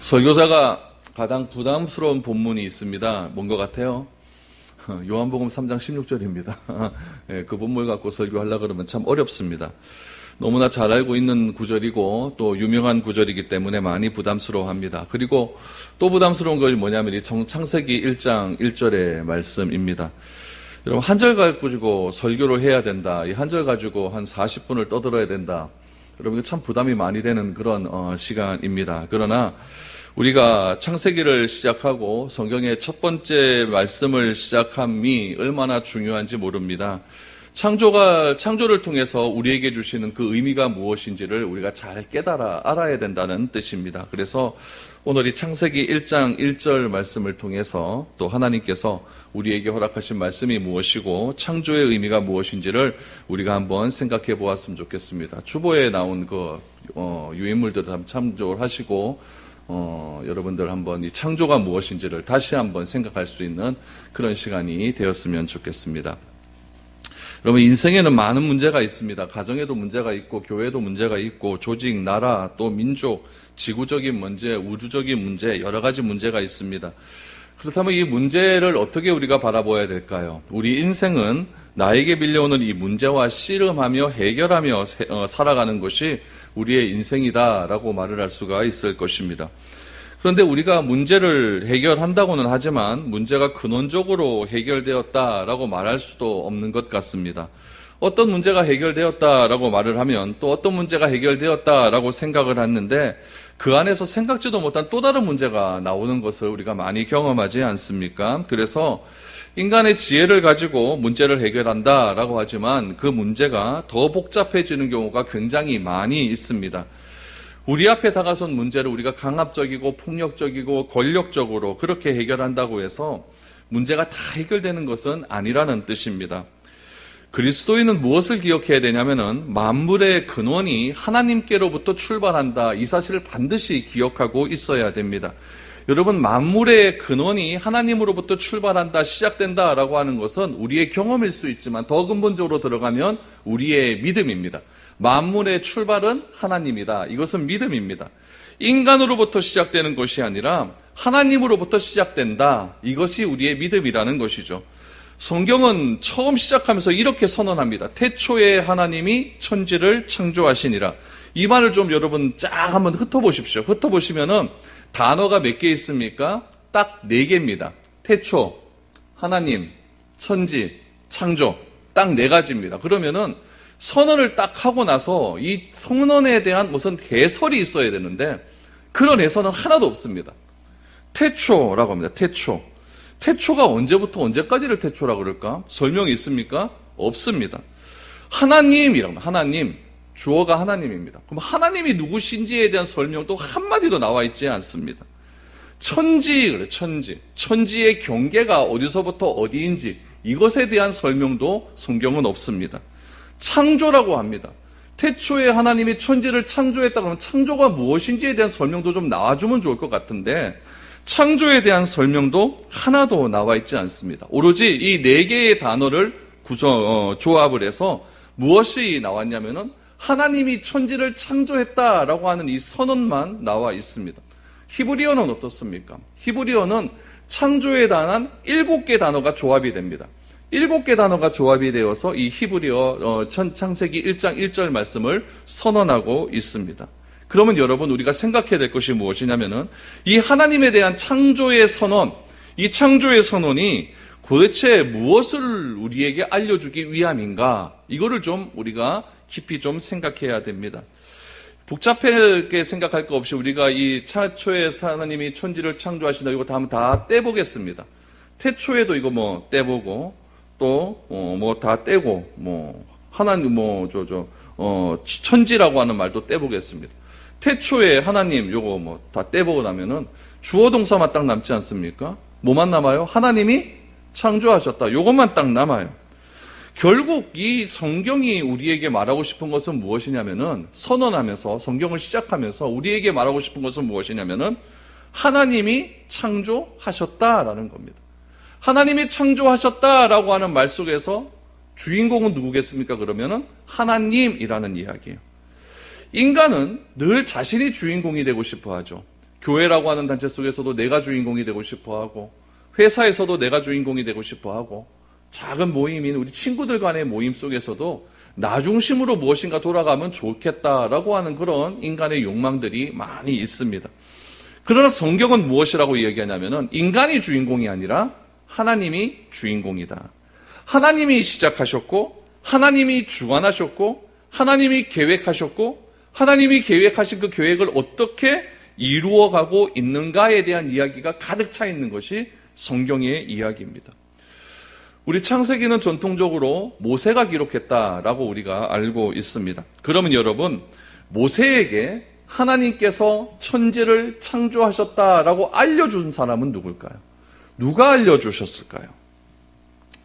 설교자가 가장 부담스러운 본문이 있습니다. 뭔 것 같아요? 요한복음 3장 16절입니다. 그 본문을 갖고 설교하려고 그러면 참 어렵습니다. 너무나 잘 알고 있는 구절이고 또 유명한 구절이기 때문에 많이 부담스러워합니다. 그리고 또 부담스러운 것이 뭐냐면 이 창세기 1장 1절의 말씀입니다. 여러분, 한 절 가지고 설교를 해야 된다. 이 한 절 가지고 한 40분을 떠들어야 된다. 여러분, 참 부담이 많이 되는 그런 시간입니다. 그러나 우리가 창세기를 시작하고 성경의 첫 번째 말씀을 시작함이 얼마나 중요한지 모릅니다. 창조를 통해서 우리에게 주시는 그 의미가 무엇인지를 우리가 잘 알아야 된다는 뜻입니다. 그래서 오늘 이 창세기 1장 1절 말씀을 통해서 또 하나님께서 우리에게 허락하신 말씀이 무엇이고 창조의 의미가 무엇인지를 우리가 한번 생각해 보았으면 좋겠습니다. 주보에 나온 그 유인물들을 한번 참조를 하시고 여러분들 한번 이 창조가 무엇인지를 다시 한번 생각할 수 있는 그런 시간이 되었으면 좋겠습니다. 여러분, 인생에는 많은 문제가 있습니다. 가정에도 문제가 있고 교회도 문제가 있고 조직, 나라, 또 민족, 지구적인 문제, 우주적인 문제, 여러 가지 문제가 있습니다. 그렇다면 이 문제를 어떻게 우리가 바라봐야 될까요? 우리 인생은 나에게 밀려오는 이 문제와 씨름하며 해결하며 살아가는 것이 우리의 인생이다라고 말을 할 수가 있을 것입니다. 그런데 우리가 문제를 해결한다고는 하지만 문제가 근원적으로 해결되었다라고 말할 수도 없는 것 같습니다. 어떤 문제가 해결되었다라고 말을 하면 또 어떤 문제가 해결되었다라고 생각을 하는데 그 안에서 생각지도 못한 또 다른 문제가 나오는 것을 우리가 많이 경험하지 않습니까? 그래서 인간의 지혜를 가지고 문제를 해결한다라고 하지만 그 문제가 더 복잡해지는 경우가 굉장히 많이 있습니다. 우리 앞에 다가선 문제를 우리가 강압적이고 폭력적이고 권력적으로 그렇게 해결한다고 해서 문제가 다 해결되는 것은 아니라는 뜻입니다. 그리스도인은 무엇을 기억해야 되냐면은 만물의 근원이 하나님께로부터 출발한다. 이 사실을 반드시 기억하고 있어야 됩니다. 여러분, 만물의 근원이 하나님으로부터 출발한다, 시작된다라고 하는 것은 우리의 경험일 수 있지만 더 근본적으로 들어가면 우리의 믿음입니다. 만물의 출발은 하나님이다. 이것은 믿음입니다. 인간으로부터 시작되는 것이 아니라 하나님으로부터 시작된다. 이것이 우리의 믿음이라는 것이죠. 성경은 처음 시작하면서 이렇게 선언합니다. 태초에 하나님이 천지를 창조하시니라. 이 말을 좀 여러분 쫙 한번 흩어보십시오. 흩어보시면은 단어가 몇 개 있습니까? 딱 4개입니다. 태초, 하나님, 천지, 창조. 딱 4가지입니다. 그러면은 선언을 딱 하고 나서 이 선언에 대한 무슨 해설이 있어야 되는데 그런 해설은 하나도 없습니다. 태초라고 합니다. 태초가 언제부터 언제까지를 태초라고 그럴까? 설명이 있습니까? 없습니다. 하나님이라고 합니다. 하나님, 주어가 하나님입니다. 그럼 하나님이 누구신지에 대한 설명도 한마디도 나와 있지 않습니다. 천지의 경계가 어디서부터 어디인지 이것에 대한 설명도 성경은 없습니다. 창조라고 합니다. 태초에 하나님이 천지를 창조했다 그러면 창조가 무엇인지에 대한 설명도 좀 나와주면 좋을 것 같은데 창조에 대한 설명도 하나도 나와 있지 않습니다. 오로지 이 4개의 단어를 조합을 해서 무엇이 나왔냐면은 하나님이 천지를 창조했다라고 하는 이 선언만 나와 있습니다. 히브리어는 어떻습니까? 히브리어는 창조에 관한 7개 단어가 조합이 됩니다. 7개 단어가 조합이 되어서 이 히브리어 창세기 1장 1절 말씀을 선언하고 있습니다. 그러면 여러분, 우리가 생각해야 될 것이 무엇이냐면은 이 하나님에 대한 창조의 선언, 이 창조의 선언이 도대체 무엇을 우리에게 알려주기 위함인가? 이거를 좀 우리가 깊이 좀 생각해야 됩니다. 복잡하게 생각할 거 없이 우리가 이 태초에 하나님이 천지를 창조하신다 이거 다 떼보겠습니다. 태초에도 이거 떼보고 또 다 떼고 하나님 천지라고 하는 말도 떼보겠습니다. 태초에 하나님 요거 다 떼보고 나면은 주어 동사만 딱 남지 않습니까? 뭐만 남아요? 하나님이 창조하셨다. 요것만 딱 남아요. 결국 이 성경이 우리에게 말하고 싶은 것은 무엇이냐면은 선언하면서 성경을 시작하면서 우리에게 말하고 싶은 것은 무엇이냐면은 하나님이 창조하셨다라는 겁니다. 하나님이 창조하셨다라고 하는 말 속에서 주인공은 누구겠습니까? 그러면은 하나님이라는 이야기예요. 인간은 늘 자신이 주인공이 되고 싶어 하죠. 교회라고 하는 단체 속에서도 내가 주인공이 되고 싶어하고, 회사에서도 내가 주인공이 되고 싶어하고, 작은 모임인 우리 친구들 간의 모임 속에서도 나 중심으로 무엇인가 돌아가면 좋겠다라고 하는 그런 인간의 욕망들이 많이 있습니다. 그러나 성경은 무엇이라고 이야기하냐면은 인간이 주인공이 아니라 하나님이 주인공이다. 하나님이 시작하셨고, 하나님이 주관하셨고, 하나님이 계획하셨고, 하나님이 계획하신 그 계획을 어떻게 이루어가고 있는가에 대한 이야기가 가득 차 있는 것이 성경의 이야기입니다. 우리 창세기는 전통적으로 모세가 기록했다라고 우리가 알고 있습니다. 그러면 여러분, 모세에게 하나님께서 천지를 창조하셨다라고 알려준 사람은 누굴까요? 누가 알려주셨을까요?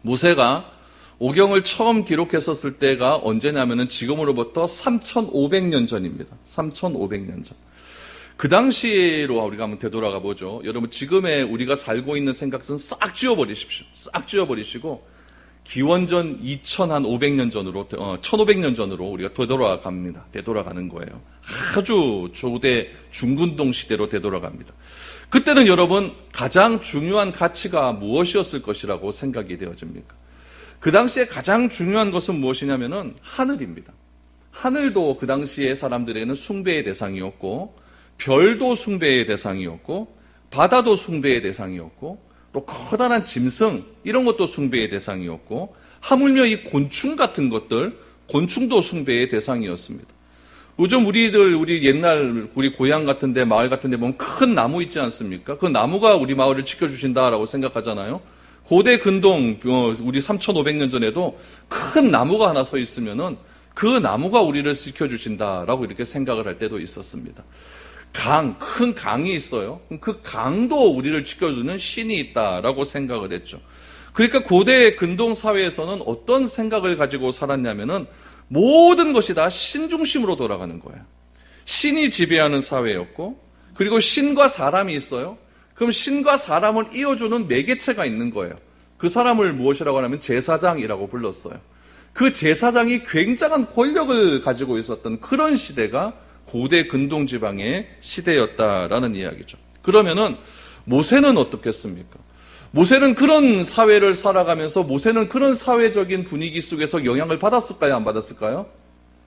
모세가 오경을 처음 기록했었을 때가 언제냐면은 지금으로부터 3,500년 전입니다. 3,500년 전. 그 당시로 우리가 한번 되돌아가 보죠. 여러분, 지금의 우리가 살고 있는 생각은 싹 지워버리십시오. 싹 지워버리시고 기원전 2,500년 전으로, 1,500년 전으로 우리가 되돌아갑니다. 되돌아가는 거예요. 아주 조대 중근동 시대로 되돌아갑니다. 그때는 여러분, 가장 중요한 가치가 무엇이었을 것이라고 생각이 되어집니까? 그 당시에 가장 중요한 것은 무엇이냐면은 하늘입니다. 하늘도 그 당시에 사람들에게는 숭배의 대상이었고, 별도 숭배의 대상이었고, 바다도 숭배의 대상이었고, 또 커다란 짐승 이런 것도 숭배의 대상이었고, 하물며 이 곤충 같은 것들, 곤충도 숭배의 대상이었습니다. 요즘 우리 옛날 우리 고향 같은데 마을 같은데 보면 큰 나무 있지 않습니까? 그 나무가 우리 마을을 지켜주신다라고 생각하잖아요. 고대 근동 우리 3,500년 전에도 큰 나무가 하나 서 있으면은 그 나무가 우리를 지켜주신다라고 이렇게 생각을 할 때도 있었습니다. 큰 강이 있어요. 그 강도 우리를 지켜주는 신이 있다라고 생각을 했죠. 그러니까 고대 근동 사회에서는 어떤 생각을 가지고 살았냐면은 모든 것이 다 신 중심으로 돌아가는 거예요. 신이 지배하는 사회였고, 그리고 신과 사람이 있어요. 그럼 신과 사람을 이어주는 매개체가 있는 거예요. 그 사람을 무엇이라고 하냐면 제사장이라고 불렀어요. 그 제사장이 굉장한 권력을 가지고 있었던 그런 시대가 고대 근동 지방의 시대였다라는 이야기죠. 그러면은 모세는 어떻겠습니까? 모세는 그런 사회를 살아가면서 모세는 그런 사회적인 분위기 속에서 영향을 받았을까요? 안 받았을까요?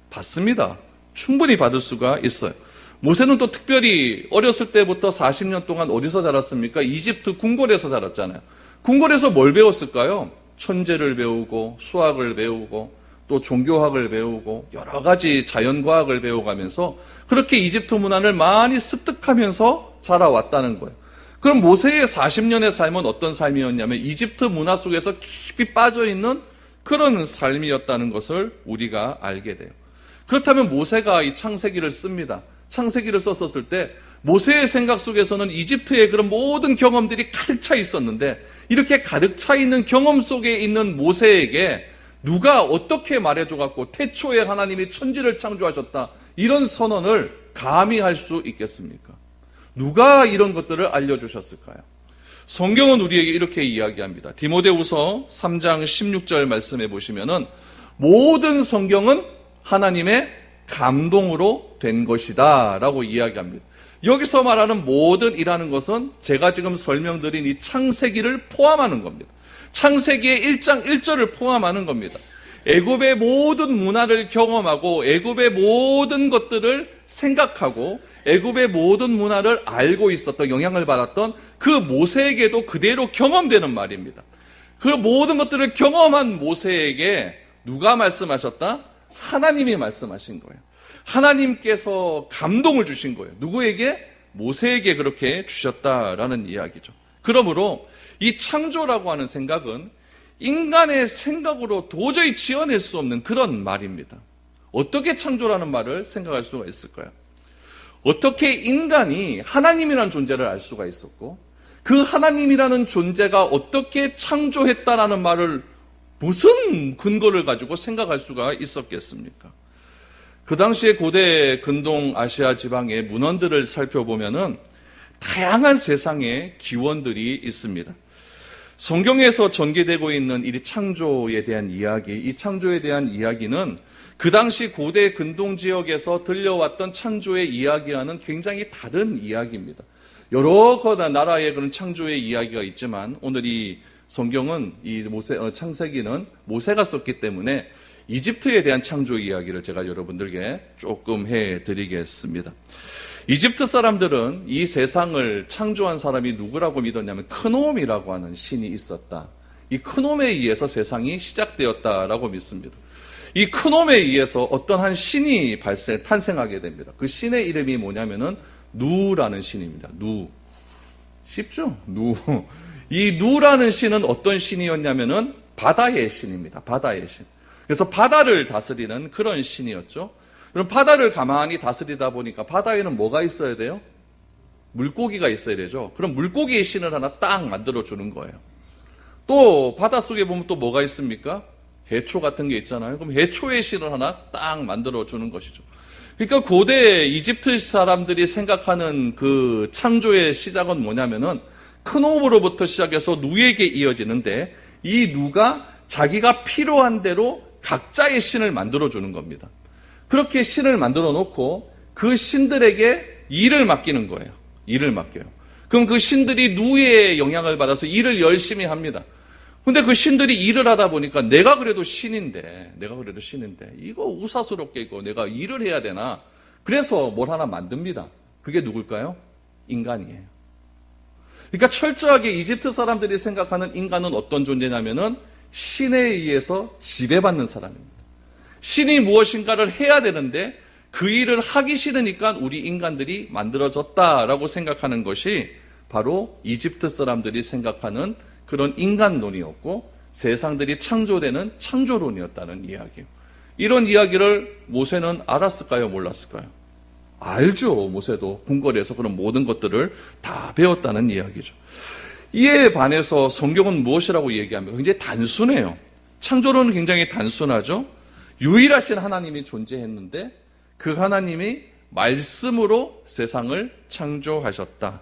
받습니다. 충분히 받을 수가 있어요. 모세는 또 특별히 어렸을 때부터 40년 동안 어디서 자랐습니까? 이집트 궁궐에서 자랐잖아요. 궁궐에서 뭘 배웠을까요? 천재를 배우고 수학을 배우고 또 종교학을 배우고 여러 가지 자연과학을 배워가면서 그렇게 이집트 문화를 많이 습득하면서 자라왔다는 거예요. 그럼 모세의 40년의 삶은 어떤 삶이었냐면 이집트 문화 속에서 깊이 빠져있는 그런 삶이었다는 것을 우리가 알게 돼요. 그렇다면 모세가 이 창세기를 씁니다. 창세기를 썼었을 때 모세의 생각 속에서는 이집트의 그런 모든 경험들이 가득 차 있었는데 이렇게 가득 차 있는 경험 속에 있는 모세에게 누가 어떻게 말해줘갖고 태초에 하나님이 천지를 창조하셨다 이런 선언을 감히 할 수 있겠습니까? 누가 이런 것들을 알려주셨을까요? 성경은 우리에게 이렇게 이야기합니다. 디모데후서 3장 16절 말씀해 보시면은 모든 성경은 하나님의 감동으로 된 것이다 라고 이야기합니다. 여기서 말하는 모든이라는 것은 제가 지금 설명드린 이 창세기를 포함하는 겁니다. 창세기의 1장 1절을 포함하는 겁니다. 애굽의 모든 문화를 경험하고 애굽의 모든 것들을 생각하고 애굽의 모든 문화를 알고 있었던 영향을 받았던 그 모세에게도 그대로 경험되는 말입니다. 그 모든 것들을 경험한 모세에게 누가 말씀하셨다? 하나님이 말씀하신 거예요. 하나님께서 감동을 주신 거예요. 누구에게? 모세에게 그렇게 주셨다라는 이야기죠. 그러므로 이 창조라고 하는 생각은 인간의 생각으로 도저히 지어낼 수 없는 그런 말입니다. 어떻게 창조라는 말을 생각할 수가 있을까요? 어떻게 인간이 하나님이라는 존재를 알 수가 있었고 그 하나님이라는 존재가 어떻게 창조했다라는 말을 무슨 근거를 가지고 생각할 수가 있었겠습니까? 그 당시에 고대 근동 아시아 지방의 문헌들을 살펴보면은 다양한 세상의 기원들이 있습니다. 성경에서 전개되고 있는 이 창조에 대한 이야기, 이 창조에 대한 이야기는 그 당시 고대 근동 지역에서 들려왔던 창조의 이야기와는 굉장히 다른 이야기입니다. 여러 나라의 그런 창조의 이야기가 있지만 오늘 이 성경은 창세기는 모세가 썼기 때문에 이집트에 대한 창조 이야기를 제가 여러분들께 조금 해드리겠습니다. 이집트 사람들은 이 세상을 창조한 사람이 누구라고 믿었냐면 크놈이라고 하는 신이 있었다. 이 크놈에 의해서 세상이 시작되었다라고 믿습니다. 이 크놈에 의해서 어떤 한 신이 탄생하게 됩니다. 그 신의 이름이 뭐냐면은 누라는 신입니다. 누. 쉽죠? 누. 이 누라는 신은 어떤 신이었냐면은 바다의 신입니다. 바다의 신. 그래서 바다를 다스리는 그런 신이었죠. 그럼 바다를 가만히 다스리다 보니까 바다에는 뭐가 있어야 돼요? 물고기가 있어야 되죠. 그럼 물고기의 신을 하나 딱 만들어 주는 거예요. 또 바닷속에 보면 또 뭐가 있습니까? 해초 같은 게 있잖아요. 그럼 해초의 신을 하나 딱 만들어 주는 것이죠. 그러니까 고대 이집트 사람들이 생각하는 그 창조의 시작은 뭐냐면은 크놈으로부터 시작해서 누에게 이어지는데 이 누가 자기가 필요한 대로 각자의 신을 만들어 주는 겁니다. 그렇게 신을 만들어 놓고 그 신들에게 일을 맡기는 거예요. 일을 맡겨요. 그럼 그 신들이 누의 영향을 받아서 일을 열심히 합니다. 근데 그 신들이 일을 하다 보니까 내가 그래도 신인데 이거 우사스럽게 이거 내가 일을 해야 되나? 그래서 뭘 하나 만듭니다. 그게 누굴까요? 인간이에요. 그러니까 철저하게 이집트 사람들이 생각하는 인간은 어떤 존재냐면은 신에 의해서 지배받는 사람입니다. 신이 무엇인가를 해야 되는데 그 일을 하기 싫으니까 우리 인간들이 만들어졌다라고 생각하는 것이 바로 이집트 사람들이 생각하는 그런 인간론이었고 세상들이 창조되는 창조론이었다는 이야기예요. 이런 이야기를 모세는 알았을까요? 몰랐을까요? 알죠. 모세도 궁궐에서 그런 모든 것들을 다 배웠다는 이야기죠. 이에 반해서 성경은 무엇이라고 얘기합니까? 굉장히 단순해요. 창조론은 굉장히 단순하죠. 유일하신 하나님이 존재했는데 그 하나님이 말씀으로 세상을 창조하셨다.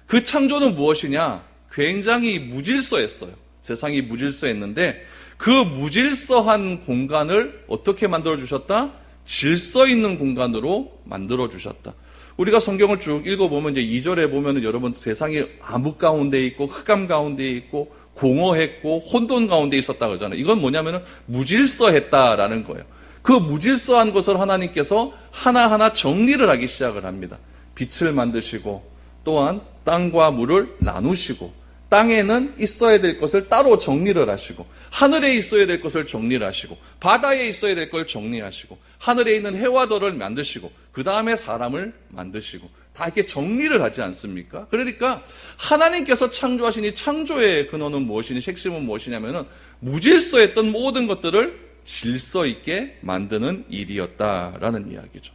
그 창조는 무엇이냐? 굉장히 무질서했어요. 세상이 무질서했는데 그 무질서한 공간을 어떻게 만들어주셨다? 질서 있는 공간으로 만들어주셨다. 우리가 성경을 쭉 읽어보면 이제 2절에 보면은 여러분 세상이 암흑 가운데 있고 흑암 가운데 있고 공허했고 혼돈 가운데 있었다 그러잖아요. 이건 뭐냐면은 무질서했다라는 거예요. 그 무질서한 것을 하나님께서 하나하나 정리를 하기 시작을 합니다. 빛을 만드시고 또한 땅과 물을 나누시고 땅에는 있어야 될 것을 따로 정리를 하시고 하늘에 있어야 될 것을 정리를 하시고 바다에 있어야 될 걸 정리하시고 하늘에 있는 해와 달을 만드시고 그 다음에 사람을 만드시고 다 이렇게 정리를 하지 않습니까? 그러니까 하나님께서 창조하신 이 창조의 근원은 무엇이니 핵심은 무엇이냐면은 무질서했던 모든 것들을 질서 있게 만드는 일이었다라는 이야기죠.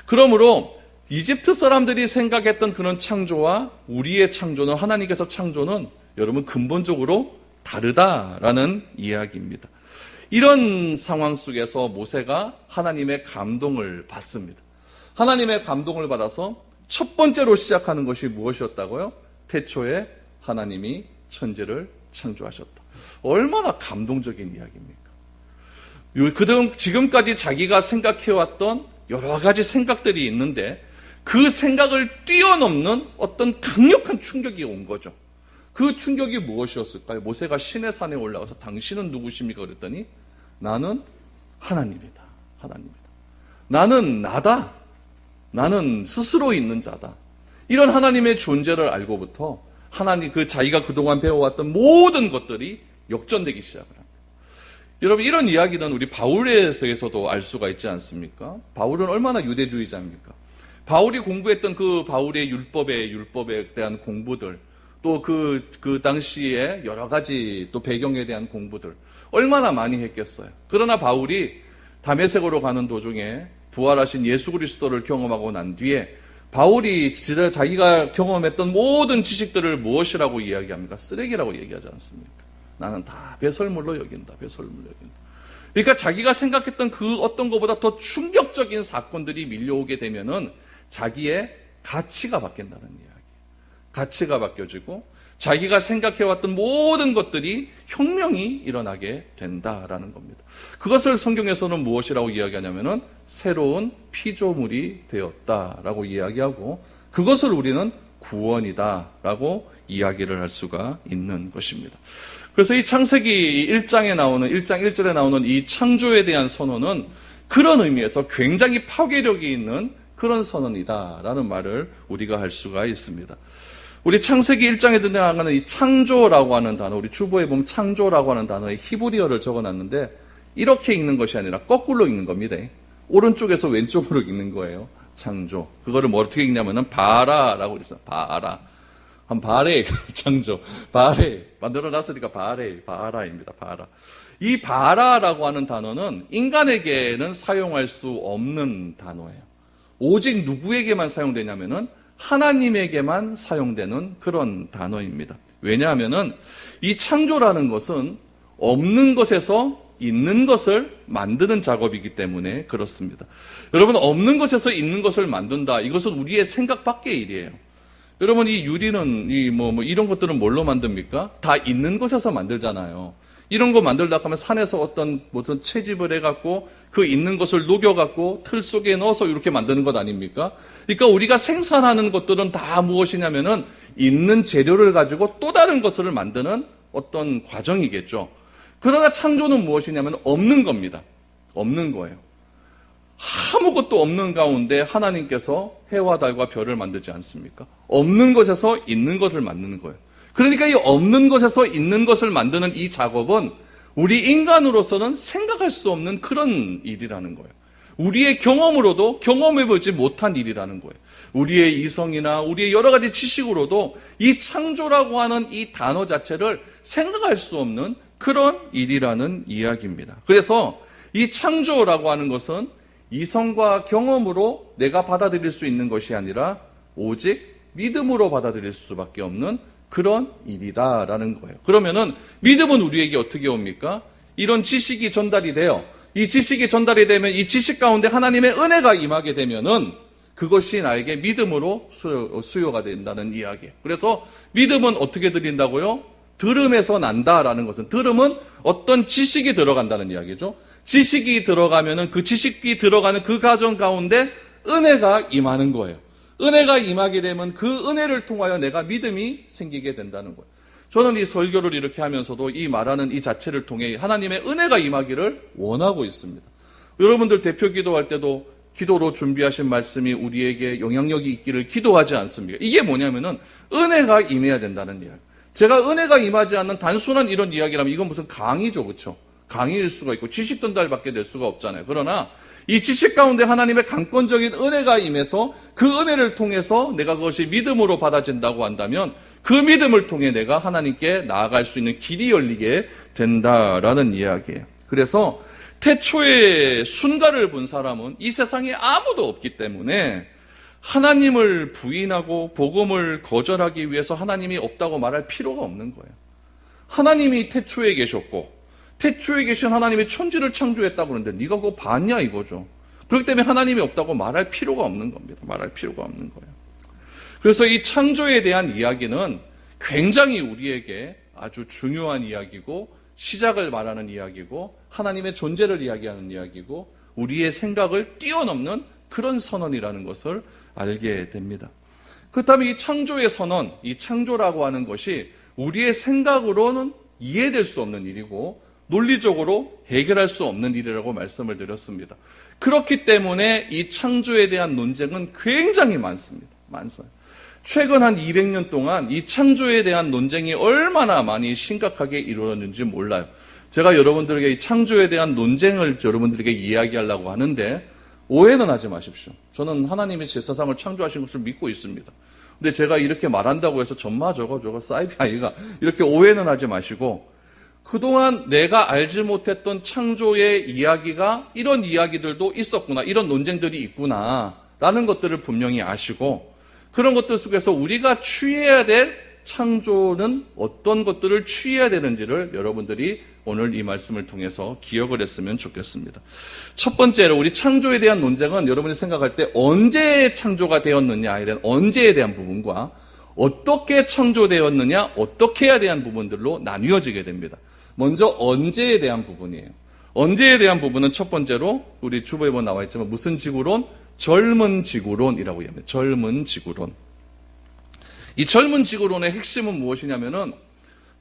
그러므로 이집트 사람들이 생각했던 그런 창조와 우리의 창조는 하나님께서 창조는 여러분 근본적으로 다르다라는 이야기입니다. 이런 상황 속에서 모세가 하나님의 감동을 받습니다. 하나님의 감동을 받아서 첫 번째로 시작하는 것이 무엇이었다고요? 태초에 하나님이 천지를 창조하셨다. 얼마나 감동적인 이야기입니까? 지금까지 자기가 생각해왔던 여러 가지 생각들이 있는데 그 생각을 뛰어넘는 어떤 강력한 충격이 온 거죠. 그 충격이 무엇이었을까요? 모세가 시내 산에 올라가서 당신은 누구십니까? 그랬더니 나는 하나님이다. 하나님이다. 나는 나다. 나는 스스로 있는 자다. 이런 하나님의 존재를 알고부터 하나님 자기가 그동안 배워왔던 모든 것들이 역전되기 시작을 합니다. 여러분 이런 이야기는 우리 바울에서도 알 수가 있지 않습니까? 바울은 얼마나 유대주의자입니까? 바울이 공부했던 그 바울의 율법에 대한 공부들, 또 그 당시에 여러 가지 또 배경에 대한 공부들, 얼마나 많이 했겠어요. 그러나 바울이 다메섹으로 가는 도중에 부활하신 예수 그리스도를 경험하고 난 뒤에 바울이 자기가 경험했던 모든 지식들을 무엇이라고 이야기합니까? 쓰레기라고 얘기하지 않습니까? 나는 다 배설물로 여긴다. 배설물로 여긴다. 그러니까 자기가 생각했던 그 어떤 것보다 더 충격적인 사건들이 밀려오게 되면은 자기의 가치가 바뀐다는 이야기. 가치가 바뀌어지고 자기가 생각해왔던 모든 것들이 혁명이 일어나게 된다라는 겁니다. 그것을 성경에서는 무엇이라고 이야기하냐면은 새로운 피조물이 되었다라고 이야기하고 그것을 우리는 구원이다라고 이야기를 할 수가 있는 것입니다. 그래서 이 창세기 1장 1절에 나오는 이 창조에 대한 선언은 그런 의미에서 굉장히 파괴력이 있는 그런 선언이다라는 말을 우리가 할 수가 있습니다. 우리 창세기 1장에 등장하는 이 창조라고 하는 단어, 우리 주보에 보면 창조라고 하는 단어에 히브리어를 적어놨는데 이렇게 읽는 것이 아니라 거꾸로 읽는 겁니다. 오른쪽에서 왼쪽으로 읽는 거예요. 창조. 그거를 뭐 어떻게 읽냐면은 바라라고 있어요. 바라. 한 바레 창조. 바레. 만들어놨으니까 바라입니다. 바라. 이 바라라고 하는 단어는 인간에게는 사용할 수 없는 단어예요. 오직 누구에게만 사용되냐면은 하나님에게만 사용되는 그런 단어입니다. 왜냐하면은 이 창조라는 것은 없는 것에서 있는 것을 만드는 작업이기 때문에 그렇습니다. 여러분, 없는 것에서 있는 것을 만든다. 이것은 우리의 생각 밖의 일이에요. 여러분, 이 유리는 이런 것들은 뭘로 만듭니까? 다 있는 것에서 만들잖아요. 이런 거 만들려고 하면 산에서 무슨 채집을 해갖고 그 있는 것을 녹여갖고 틀 속에 넣어서 이렇게 만드는 것 아닙니까? 그러니까 우리가 생산하는 것들은 다 무엇이냐면은 있는 재료를 가지고 또 다른 것을 만드는 어떤 과정이겠죠. 그러나 창조는 무엇이냐면 없는 겁니다. 없는 거예요. 아무것도 없는 가운데 하나님께서 해와 달과 별을 만들지 않습니까? 없는 것에서 있는 것을 만드는 거예요. 그러니까 이 없는 것에서 있는 것을 만드는 이 작업은 우리 인간으로서는 생각할 수 없는 그런 일이라는 거예요. 우리의 경험으로도 경험해보지 못한 일이라는 거예요. 우리의 이성이나 우리의 여러 가지 지식으로도 이 창조라고 하는 이 단어 자체를 생각할 수 없는 그런 일이라는 이야기입니다. 그래서 이 창조라고 하는 것은 이성과 경험으로 내가 받아들일 수 있는 것이 아니라 오직 믿음으로 받아들일 수밖에 없는 그런 일이다라는 거예요. 그러면은 믿음은 우리에게 어떻게 옵니까? 이런 지식이 전달이 돼요. 이 지식이 전달이 되면 이 지식 가운데 하나님의 은혜가 임하게 되면은 그것이 나에게 믿음으로 수요가 된다는 이야기예요. 그래서 믿음은 어떻게 드린다고요? 들음에서 난다라는 것은, 들음은 어떤 지식이 들어간다는 이야기죠. 지식이 들어가면은 그 지식이 들어가는 그 과정 가운데 은혜가 임하는 거예요. 은혜가 임하게 되면 그 은혜를 통하여 내가 믿음이 생기게 된다는 거예요. 저는 이 설교를 이렇게 하면서도 이 말하는 이 자체를 통해 하나님의 은혜가 임하기를 원하고 있습니다. 여러분들 대표 기도할 때도 기도로 준비하신 말씀이 우리에게 영향력이 있기를 기도하지 않습니까? 이게 뭐냐면은 은혜가 임해야 된다는 이야기. 제가 은혜가 임하지 않는 단순한 이런 이야기라면 이건 무슨 강의죠, 그렇죠? 강의일 수가 있고 지식 전달밖에 될 수가 없잖아요. 그러나 이 지식 가운데 하나님의 강권적인 은혜가 임해서 그 은혜를 통해서 내가 그것이 믿음으로 받아진다고 한다면 그 믿음을 통해 내가 하나님께 나아갈 수 있는 길이 열리게 된다라는 이야기예요. 그래서 태초에 순가를 본 사람은 이 세상에 아무도 없기 때문에 하나님을 부인하고 복음을 거절하기 위해서 하나님이 없다고 말할 필요가 없는 거예요. 하나님이 태초에 계셨고 태초에 계신 하나님이 천지를 창조했다고 그러는데 네가 그거 봤냐 이거죠. 그렇기 때문에 하나님이 없다고 말할 필요가 없는 겁니다. 말할 필요가 없는 거예요. 그래서 이 창조에 대한 이야기는 굉장히 우리에게 아주 중요한 이야기고 시작을 말하는 이야기고 하나님의 존재를 이야기하는 이야기고 우리의 생각을 뛰어넘는 그런 선언이라는 것을 알게 됩니다. 그렇다면 이 창조의 선언, 이 창조라고 하는 것이 우리의 생각으로는 이해될 수 없는 일이고 논리적으로 해결할 수 없는 일이라고 말씀을 드렸습니다. 그렇기 때문에 이 창조에 대한 논쟁은 굉장히 많습니다. 많습니다. 최근 한 200년 동안 이 창조에 대한 논쟁이 얼마나 많이 심각하게 이루어졌는지 몰라요. 제가 여러분들에게 이 창조에 대한 논쟁을 여러분들에게 이야기하려고 하는데 오해는 하지 마십시오. 저는 하나님이 제 세상을 창조하신 것을 믿고 있습니다. 근데 제가 이렇게 말한다고 해서 전마 저거 사이비 아이가 이렇게 오해는 하지 마시고 그동안 내가 알지 못했던 창조의 이야기가 이런 이야기들도 있었구나, 이런 논쟁들이 있구나 라는 것들을 분명히 아시고 그런 것들 속에서 우리가 취해야 될 창조는 어떤 것들을 취해야 되는지를 여러분들이 오늘 이 말씀을 통해서 기억을 했으면 좋겠습니다. 첫 번째로 우리 창조에 대한 논쟁은 여러분이 생각할 때 언제 창조가 되었느냐에 대한 언제에 대한 부분과 어떻게 창조되었느냐, 어떻게 해야 대한 부분들로 나뉘어지게 됩니다. 먼저 언제에 대한 부분이에요. 언제에 대한 부분은 첫 번째로 우리 주보에 보면 나와 있지만 무슨 지구론? 젊은 지구론이라고 합니다. 젊은 지구론. 이 젊은 지구론의 핵심은 무엇이냐면은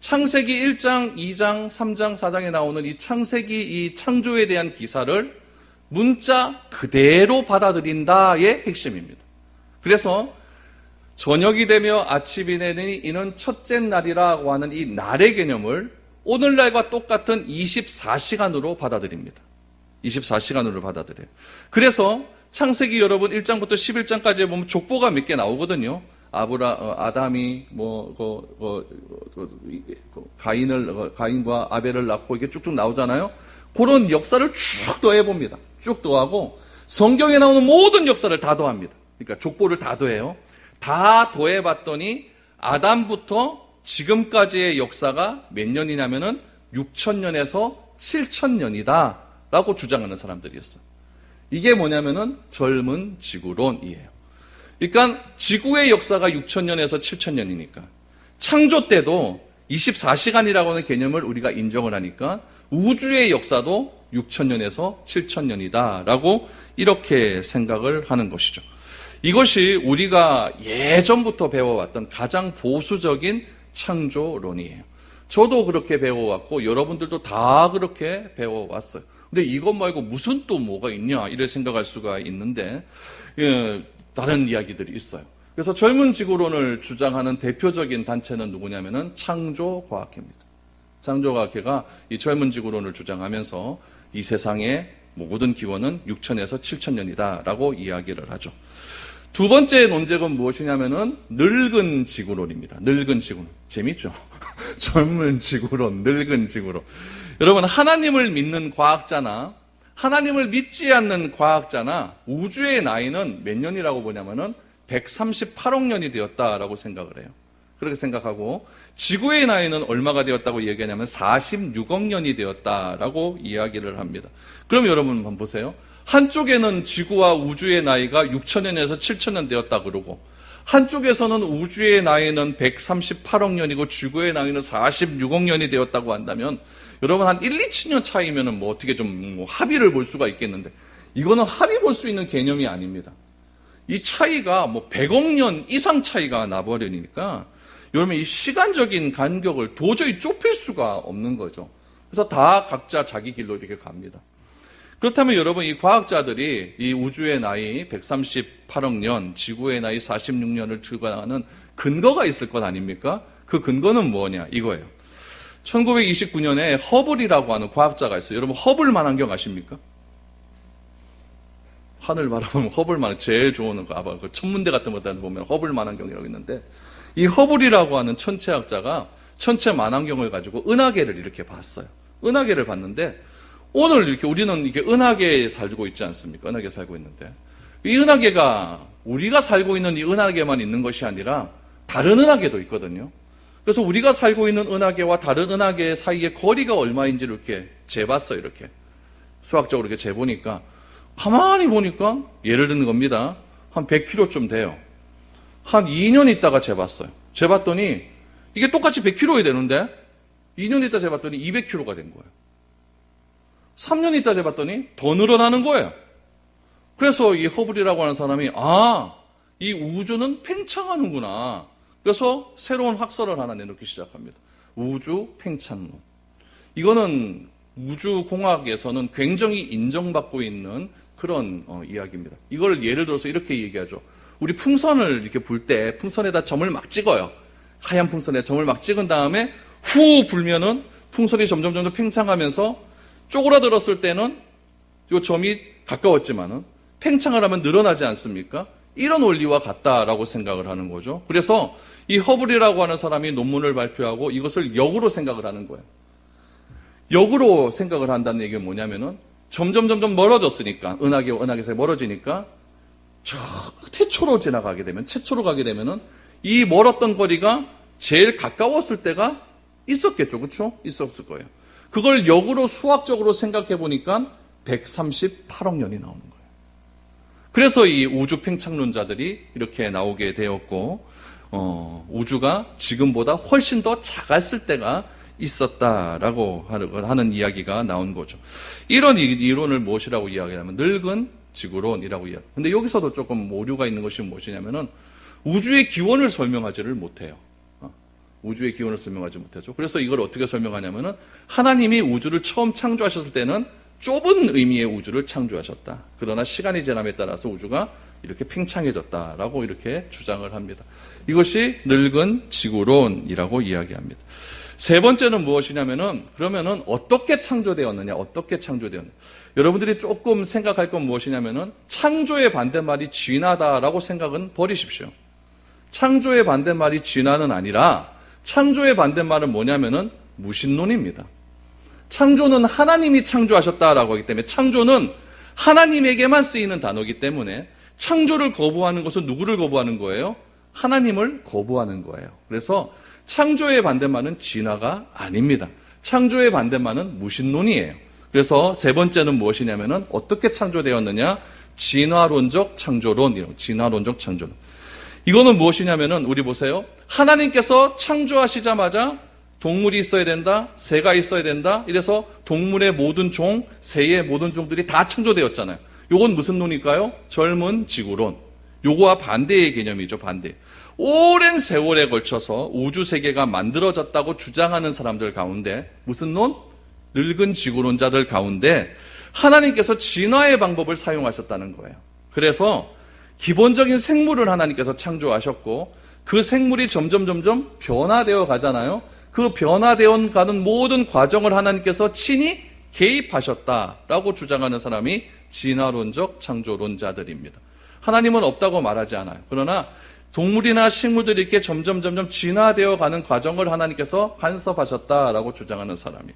창세기 1장, 2장, 3장, 4장에 나오는 이 창세기, 이 창조에 대한 기사를 문자 그대로 받아들인다의 핵심입니다. 그래서 저녁이 되며 아침이 되니 이는 첫째 날이라고 하는 이 날의 개념을 오늘날과 똑같은 24시간으로 받아들입니다. 24시간으로 받아들여요. 그래서 창세기 여러분 1장부터 11장까지 보면 족보가 몇 개 나오거든요. 아담이 가인과 아벨을 낳고 이게 쭉쭉 나오잖아요. 그런 역사를 쭉 더해봅니다. 쭉 더하고 성경에 나오는 모든 역사를 다 더합니다. 그러니까 족보를 다 더해요. 다 더해봤더니 아담부터 지금까지의 역사가 몇 년이냐면은 6,000년에서 7,000년이다 라고 주장하는 사람들이었어요. 이게 뭐냐면은 젊은 지구론이에요. 그러니까 지구의 역사가 6,000년에서 7,000년이니까 창조 때도 24시간이라고 하는 개념을 우리가 인정을 하니까 우주의 역사도 6,000년에서 7,000년이다 라고 이렇게 생각을 하는 것이죠. 이것이 우리가 예전부터 배워왔던 가장 보수적인 창조론이에요. 저도 그렇게 배워왔고 여러분들도 다 그렇게 배워왔어요. 근데 이것 말고 무슨 또 뭐가 있냐 이래 생각할 수가 있는데 다른 이야기들이 있어요. 그래서 젊은 지구론을 주장하는 대표적인 단체는 누구냐면은 창조과학회입니다. 창조과학회가 이 젊은 지구론을 주장하면서 이 세상의 모든 기원은 6,000에서 7,000년이다라고 이야기를 하죠. 두 번째 논쟁은 무엇이냐면은 늙은 지구론입니다. 늙은 지구론. 재밌죠? 젊은 지구론, 늙은 지구론. 여러분, 하나님을 믿는 과학자나 하나님을 믿지 않는 과학자나 우주의 나이는 몇 년이라고 보냐면은 138억 년이 되었다라고 생각을 해요. 그렇게 생각하고 지구의 나이는 얼마가 되었다고 얘기하냐면 46억 년이 되었다라고 이야기를 합니다. 그럼 여러분 한번 보세요. 한쪽에는 지구와 우주의 나이가 6,000년에서 7,000년 되었다 그러고 한쪽에서는 우주의 나이는 138억 년이고 지구의 나이는 46억 년이 되었다고 한다면 여러분 한 1, 2천 차이면은 뭐 어떻게 좀 합의를 볼 수가 있겠는데 이거는 합의 볼 수 있는 개념이 아닙니다. 이 차이가 뭐 100억 년 이상 차이가 나버리니까 여러분 이 시간적인 간격을 도저히 좁힐 수가 없는 거죠. 그래서 다 각자 자기 길로 이렇게 갑니다. 그렇다면 여러분 이 과학자들이 이 우주의 나이 138억 년, 지구의 나이 46년을 추구하는 근거가 있을 것 아닙니까? 그 근거는 뭐냐 이거예요. 1929년에 허블이라고 하는 과학자가 있어요. 여러분 허블 만환경 아십니까? 하늘 바라보면 허블 만환경 제일 좋은 거 아마 그 천문대 같은 거 보면 허블 만환경이라고 있는데 이 허블이라고 하는 천체학자가 천체 만환경을 가지고 은하계를 이렇게 봤어요. 은하계를 봤는데 오늘 이렇게 우리는 이게 은하계에 살고 있지 않습니까? 은하계에 살고 있는데 이 은하계가 우리가 살고 있는 이 은하계만 있는 것이 아니라 다른 은하계도 있거든요. 그래서 우리가 살고 있는 은하계와 다른 은하계 사이의 거리가 얼마인지를 이렇게 재봤어요. 이렇게 수학적으로 이렇게 재보니까 가만히 보니까 예를 드는 겁니다. 한 100km쯤 돼요. 한 2년 있다가 재봤어요. 재봤더니 이게 똑같이 100km이 되는데 2년 있다 재봤더니 200km가 된 거예요. 3년 있다 재봤더니 더 늘어나는 거예요. 그래서 이 허블이라고 하는 사람이 이 우주는 팽창하는구나. 그래서 새로운 학설을 하나 내놓기 시작합니다. 우주 팽창론. 이거는 우주공학에서는 굉장히 인정받고 있는 그런 이야기입니다. 이걸 예를 들어서 이렇게 얘기하죠. 우리 풍선을 이렇게 불 때 풍선에다 점을 막 찍어요. 하얀 풍선에 점을 막 찍은 다음에 후 불면은 풍선이 점점 팽창하면서 쪼그라들었을 때는 이 점이 가까웠지만은 팽창을 하면 늘어나지 않습니까? 이런 원리와 같다라고 생각을 하는 거죠. 그래서 이 허블이라고 하는 사람이 논문을 발표하고 이것을 역으로 생각을 하는 거예요. 역으로 생각을 한다는 얘기는 뭐냐면은 점점 멀어졌으니까 은하계에서 멀어지니까 저 태초로 지나가게 되면 최초로 가게 되면은 이 멀었던 거리가 제일 가까웠을 때가 있었겠죠. 그렇죠? 있었을 거예요. 그걸 역으로 수학적으로 생각해 보니까 138억 년이 나오는 거예요. 그래서 이 우주 팽창론자들이 이렇게 나오게 되었고 우주가 지금보다 훨씬 더 작았을 때가 있었다라고 하는 이야기가 나온 거죠. 이런 이론을 무엇이라고 이야기하냐면 늙은 지구론이라고 이야기합니다. 근데 여기서도 조금 오류가 있는 것이 무엇이냐면은 우주의 기원을 설명하지를 못해요. 우주의 기원을 설명하지 못하죠. 그래서 이걸 어떻게 설명하냐면은 하나님이 우주를 처음 창조하셨을 때는 좁은 의미의 우주를 창조하셨다. 그러나 시간이 지남에 따라서 우주가 이렇게 팽창해졌다라고 이렇게 주장을 합니다. 이것이 늙은 지구론이라고 이야기합니다. 세 번째는 무엇이냐면은 그러면은 어떻게 창조되었느냐? 어떻게 창조되었느냐? 여러분들이 조금 생각할 건 무엇이냐면은 창조의 반대말이 진화다라고 생각은 버리십시오. 창조의 반대말이 진화는 아니라 창조의 반대말은 뭐냐면은 무신론입니다. 창조는 하나님이 창조하셨다라고 하기 때문에 창조는 하나님에게만 쓰이는 단어이기 때문에 창조를 거부하는 것은 누구를 거부하는 거예요? 하나님을 거부하는 거예요. 그래서 창조의 반대말은 진화가 아닙니다. 창조의 반대말은 무신론이에요. 그래서 세 번째는 무엇이냐면은 어떻게 창조되었느냐? 진화론적 창조론, 진화론적 창조론. 이거는 무엇이냐면은 우리 보세요. 하나님께서 창조하시자마자 동물이 있어야 된다, 새가 있어야 된다. 이래서 동물의 모든 종, 새의 모든 종들이 다 창조되었잖아요. 요건 무슨 논일까요? 젊은 지구론. 요거와 반대의 개념이죠, 반대. 오랜 세월에 걸쳐서 우주 세계가 만들어졌다고 주장하는 사람들 가운데 무슨 논? 늙은 지구론자들 가운데 하나님께서 진화의 방법을 사용하셨다는 거예요. 그래서 기본적인 생물을 하나님께서 창조하셨고 그 생물이 점점 변화되어 가잖아요. 그 변화되어 가는 모든 과정을 하나님께서 친히 개입하셨다라고 주장하는 사람이 진화론적 창조론자들입니다. 하나님은 없다고 말하지 않아요. 그러나 동물이나 식물들이 이렇게 점점 진화되어 가는 과정을 하나님께서 간섭하셨다라고 주장하는 사람이에요.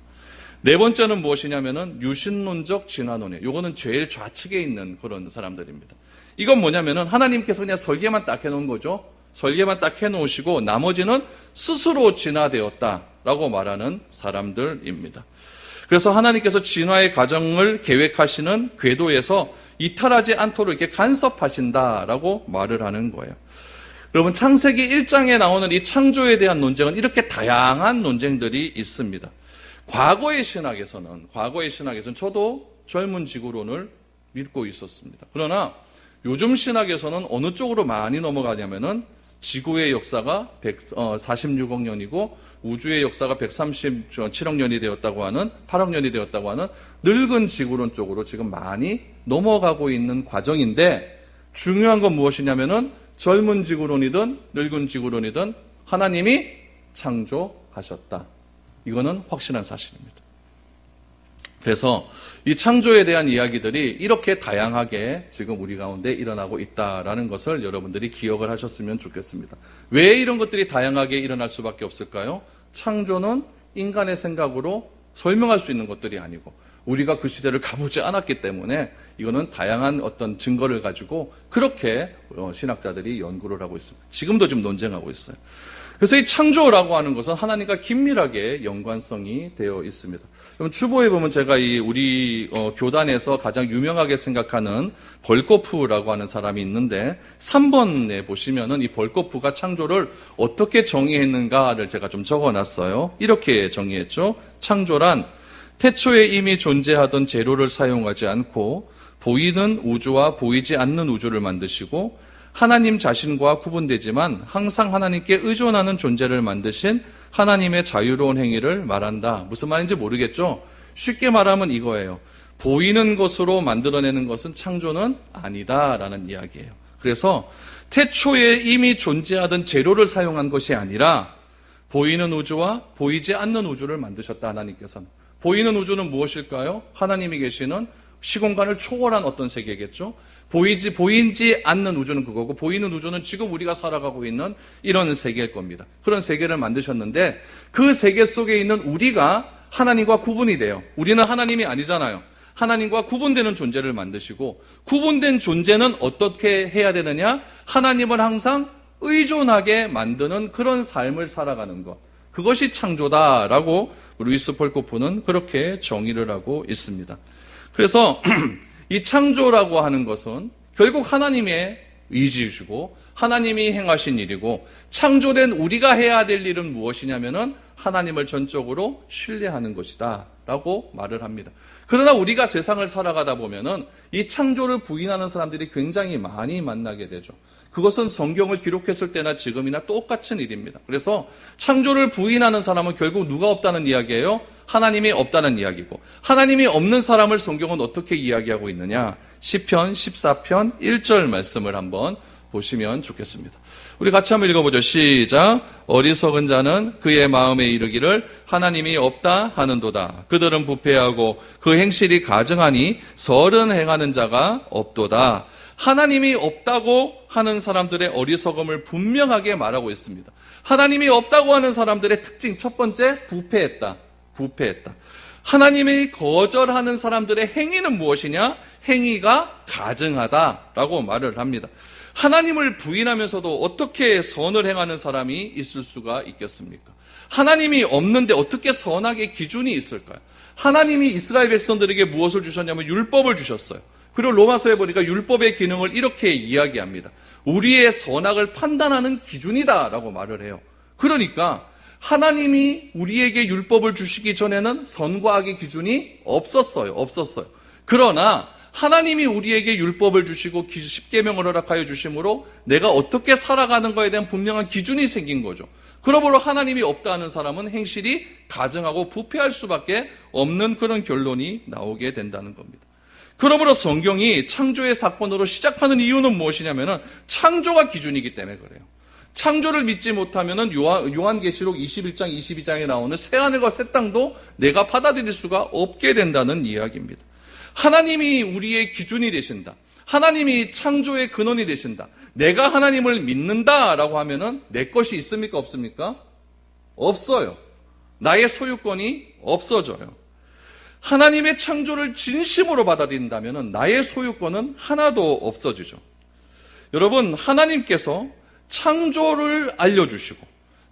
네 번째는 무엇이냐면은 유신론적 진화론이에요. 이거는 제일 좌측에 있는 그런 사람들입니다. 이건 뭐냐면은 하나님께서 그냥 설계만 딱 해놓은 거죠. 설계만 딱 해놓으시고 나머지는 스스로 진화되었다라고 말하는 사람들입니다. 그래서 하나님께서 진화의 과정을 계획하시는 궤도에서 이탈하지 않도록 이렇게 간섭하신다라고 말을 하는 거예요. 여러분 창세기 1장에 나오는 이 창조에 대한 논쟁은 이렇게 다양한 논쟁들이 있습니다. 과거의 신학에서는 저도 젊은 지구론을 믿고 있었습니다. 그러나 요즘 신학에서는 어느 쪽으로 많이 넘어가냐면은 지구의 역사가 146억 년이고 우주의 역사가 137억 년이 되었다고 하는 8억 년이 되었다고 하는 늙은 지구론 쪽으로 지금 많이 넘어가고 있는 과정인데 중요한 건 무엇이냐면은 젊은 지구론이든 늙은 지구론이든 하나님이 창조하셨다. 이거는 확실한 사실입니다. 그래서 이 창조에 대한 이야기들이 이렇게 다양하게 지금 우리 가운데 일어나고 있다라는 것을 여러분들이 기억을 하셨으면 좋겠습니다. 왜 이런 것들이 다양하게 일어날 수밖에 없을까요? 창조는 인간의 생각으로 설명할 수 있는 것들이 아니고 우리가 그 시대를 가보지 않았기 때문에 이거는 다양한 어떤 증거를 가지고 그렇게 신학자들이 연구를 하고 있습니다. 지금도 좀 논쟁하고 있어요. 그래서 이 창조라고 하는 것은 하나님과 긴밀하게 연관성이 되어 있습니다. 그럼 추보에 보면 제가 우리 교단에서 가장 유명하게 생각하는 벌코프라고 하는 사람이 있는데 3번에 보시면은 이 벌코프가 창조를 어떻게 정의했는가를 제가 좀 적어놨어요. 이렇게 정의했죠. 창조란 태초에 이미 존재하던 재료를 사용하지 않고 보이는 우주와 보이지 않는 우주를 만드시고 하나님 자신과 구분되지만 항상 하나님께 의존하는 존재를 만드신 하나님의 자유로운 행위를 말한다. 무슨 말인지 모르겠죠? 쉽게 말하면 이거예요. 보이는 것으로 만들어내는 것은 창조는 아니다라는 이야기예요. 그래서 태초에 이미 존재하던 재료를 사용한 것이 아니라 보이는 우주와 보이지 않는 우주를 만드셨다. 하나님께서는. 보이는 우주는 무엇일까요? 하나님이 계시는 시공간을 초월한 어떤 세계겠죠? 보이지 않는 우주는 그거고 보이는 우주는 지금 우리가 살아가고 있는 이런 세계일 겁니다. 그런 세계를 만드셨는데 그 세계 속에 있는 우리가 하나님과 구분이 돼요. 우리는 하나님이 아니잖아요. 하나님과 구분되는 존재를 만드시고 구분된 존재는 어떻게 해야 되느냐? 하나님을 항상 의존하게 만드는 그런 삶을 살아가는 것. 그것이 창조다라고 루이스 벌코프는 그렇게 정의를 하고 있습니다. 그래서 이 창조라고 하는 것은 결국 하나님의 의지이시고 하나님이 행하신 일이고 창조된 우리가 해야 될 일은 무엇이냐면은 하나님을 전적으로 신뢰하는 것이다 라고 말을 합니다. 그러나 우리가 세상을 살아가다 보면은 이 창조를 부인하는 사람들이 굉장히 많이 만나게 되죠. 그것은 성경을 기록했을 때나 지금이나 똑같은 일입니다. 그래서 창조를 부인하는 사람은 결국 누가 없다는 이야기예요? 하나님이 없다는 이야기고, 하나님이 없는 사람을 성경은 어떻게 이야기하고 있느냐? 시편 14편 1절 말씀을 한번 보시면 좋겠습니다. 우리 같이 한번 읽어보죠. 시작. 어리석은 자는 그의 마음에 이르기를 하나님이 없다 하는도다. 그들은 부패하고 그 행실이 가증하니 설은 행하는 자가 없도다. 하나님이 없다고 하는 사람들의 어리석음을 분명하게 말하고 있습니다. 하나님이 없다고 하는 사람들의 특징 첫 번째, 부패했다. 부패했다. 하나님이 거절하는 사람들의 행위는 무엇이냐? 행위가 가증하다라고 말을 합니다. 하나님을 부인하면서도 어떻게 선을 행하는 사람이 있을 수가 있겠습니까? 하나님이 없는데 어떻게 선악의 기준이 있을까요? 하나님이 이스라엘 백성들에게 무엇을 주셨냐면 율법을 주셨어요. 그리고 로마서에 보니까 율법의 기능을 이렇게 이야기합니다. 우리의 선악을 판단하는 기준이다라고 말을 해요. 그러니까 하나님이 우리에게 율법을 주시기 전에는 선과 악의 기준이 없었어요. 그러나 하나님이 우리에게 율법을 주시고 십계명을 허락하여 주심으로 내가 어떻게 살아가는 것에 대한 분명한 기준이 생긴 거죠. 그러므로 하나님이 없다 하는 사람은 행실이 가증하고 부패할 수밖에 없는 그런 결론이 나오게 된다는 겁니다. 그러므로 성경이 창조의 사건으로 시작하는 이유는 무엇이냐면은 창조가 기준이기 때문에 그래요. 창조를 믿지 못하면은 요한계시록 21장, 22장에 나오는 새하늘과 새 땅도 내가 받아들일 수가 없게 된다는 이야기입니다. 하나님이 우리의 기준이 되신다. 하나님이 창조의 근원이 되신다. 내가 하나님을 믿는다라고 하면은 내 것이 있습니까? 없습니까? 없어요. 나의 소유권이 없어져요. 하나님의 창조를 진심으로 받아들인다면은 나의 소유권은 하나도 없어지죠. 여러분, 하나님께서 창조를 알려주시고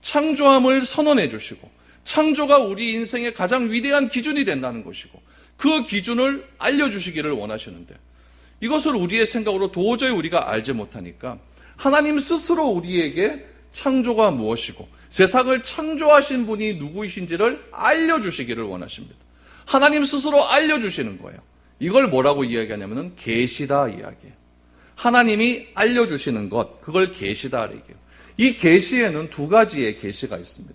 창조함을 선언해 주시고 창조가 우리 인생의 가장 위대한 기준이 된다는 것이고 그 기준을 알려주시기를 원하시는데 이것을 우리의 생각으로 도저히 우리가 알지 못하니까 하나님 스스로 우리에게 창조가 무엇이고 세상을 창조하신 분이 누구이신지를 알려주시기를 원하십니다. 하나님 스스로 알려주시는 거예요. 이걸 뭐라고 이야기하냐면 계시다 이야기예요. 하나님이 알려주시는 것, 그걸 계시다 이야기예요. 이 계시에는 두 가지의 계시가 있습니다.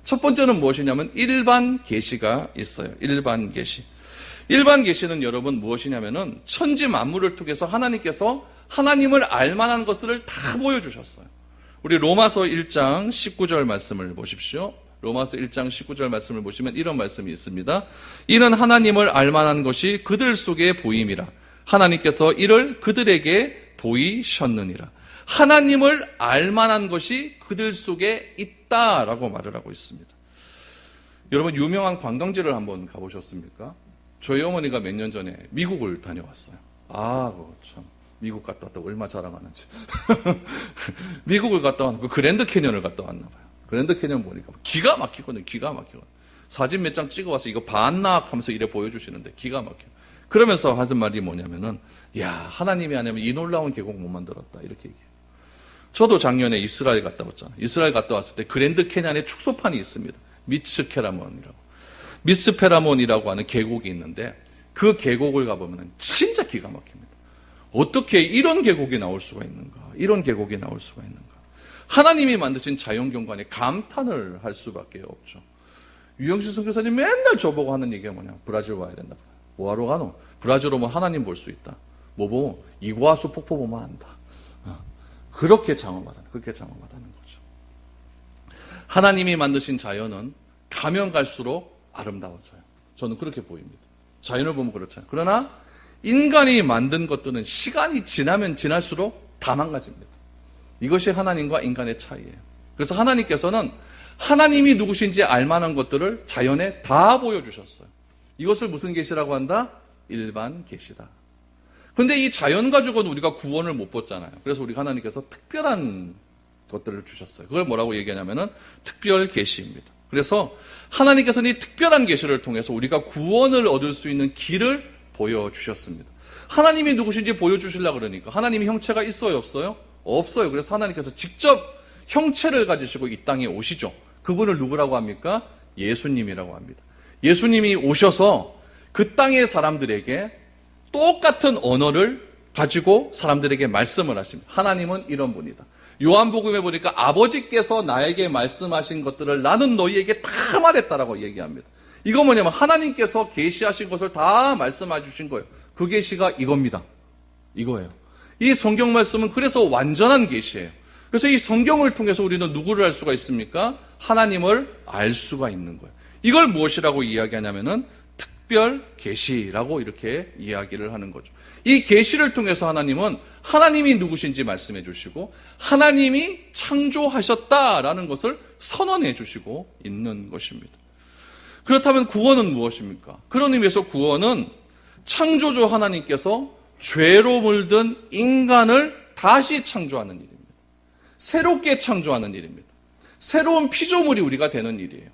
첫 번째는 무엇이냐면 일반 계시가 있어요. 일반 계시. 일반 계시는 여러분 무엇이냐면은 천지 만물을 통해서 하나님께서 하나님을 알만한 것들을 다 보여주셨어요. 우리 로마서 1장 19절 말씀을 보십시오. 로마서 1장 19절 말씀을 보시면 이런 말씀이 있습니다. 이는 하나님을 알만한 것이 그들 속에 보임이라. 하나님께서 이를 그들에게 보이셨느니라. 하나님을 알만한 것이 그들 속에 있다라고 말을 하고 있습니다. 여러분 유명한 관광지를 한번 가보셨습니까? 저희 어머니가 몇 년 전에 미국을 다녀왔어요. 그거 참 미국 갔다 왔다고 얼마 자랑하는지. 미국을 갔다 왔는데 그 그랜드 캐년을 갔다 왔나 봐요. 그랜드 캐년 보니까 기가 막히거든요. 기가 막히거든요. 사진 몇 장 찍어와서 이거 반납 하면서 이래 보여주시는데 기가 막혀요. 그러면서 하던 말이 뭐냐면은 하나님이 아니면 이 놀라운 계곡 못 만들었다 이렇게 얘기해요. 저도 작년에 이스라엘 갔다 왔잖아요. 이스라엘 갔다 왔을 때 그랜드 캐년에 축소판이 있습니다. 미스페라몬이라고 하는 계곡이 있는데 그 계곡을 가보면 진짜 기가 막힙니다. 어떻게 이런 계곡이 나올 수가 있는가? 이런 계곡이 나올 수가 있는가? 하나님이 만드신 자연경관에 감탄을 할 수밖에 없죠. 유영신 선교사님 맨날 저보고 하는 얘기가 뭐냐? 브라질 와야 된다. 뭐하러 가노? 브라질 오면 하나님 볼 수 있다. 뭐 보고 이구아수 폭포 보면 안다. 그렇게 장엄하다는 거죠. 하나님이 만드신 자연은 가면 갈수록 아름다워져요. 저는 그렇게 보입니다. 자연을 보면 그렇잖아요. 그러나 인간이 만든 것들은 시간이 지나면 지날수록 다 망가집니다. 이것이 하나님과 인간의 차이예요. 그래서 하나님께서는 하나님이 누구신지 알만한 것들을 자연에 다 보여주셨어요. 이것을 무슨 계시라고 한다? 일반 계시다. 근데 이 자연 가지고는 우리가 구원을 못 받잖아요. 그래서 우리 하나님께서 특별한 것들을 주셨어요. 그걸 뭐라고 얘기하냐면은 특별 계시입니다. 그래서 하나님께서는 이 특별한 계시를 통해서 우리가 구원을 얻을 수 있는 길을 보여주셨습니다. 하나님이 누구신지 보여주시려고 그러니까 하나님이 형체가 있어요? 없어요? 없어요. 그래서 하나님께서 직접 형체를 가지시고 이 땅에 오시죠. 그분을 누구라고 합니까? 예수님이라고 합니다. 예수님이 오셔서 그 땅의 사람들에게 똑같은 언어를 가지고 사람들에게 말씀을 하십니다. 하나님은 이런 분이다. 요한복음에 보니까 아버지께서 나에게 말씀하신 것들을 나는 너희에게 다 말했다라고 얘기합니다. 이거 뭐냐면 하나님께서 계시하신 것을 다 말씀해 주신 거예요. 그 계시가 이겁니다. 이거예요. 이 성경 말씀은 그래서 완전한 계시예요. 그래서 이 성경을 통해서 우리는 누구를 알 수가 있습니까? 하나님을 알 수가 있는 거예요. 이걸 무엇이라고 이야기하냐면은 특별 계시라고 이렇게 이야기를 하는 거죠. 이 계시를 통해서 하나님은 하나님이 누구신지 말씀해 주시고 하나님이 창조하셨다라는 것을 선언해 주시고 있는 것입니다. 그렇다면 구원은 무엇입니까? 그런 의미에서 구원은 창조주 하나님께서 죄로 물든 인간을 다시 창조하는 일입니다. 새롭게 창조하는 일입니다. 새로운 피조물이 우리가 되는 일이에요.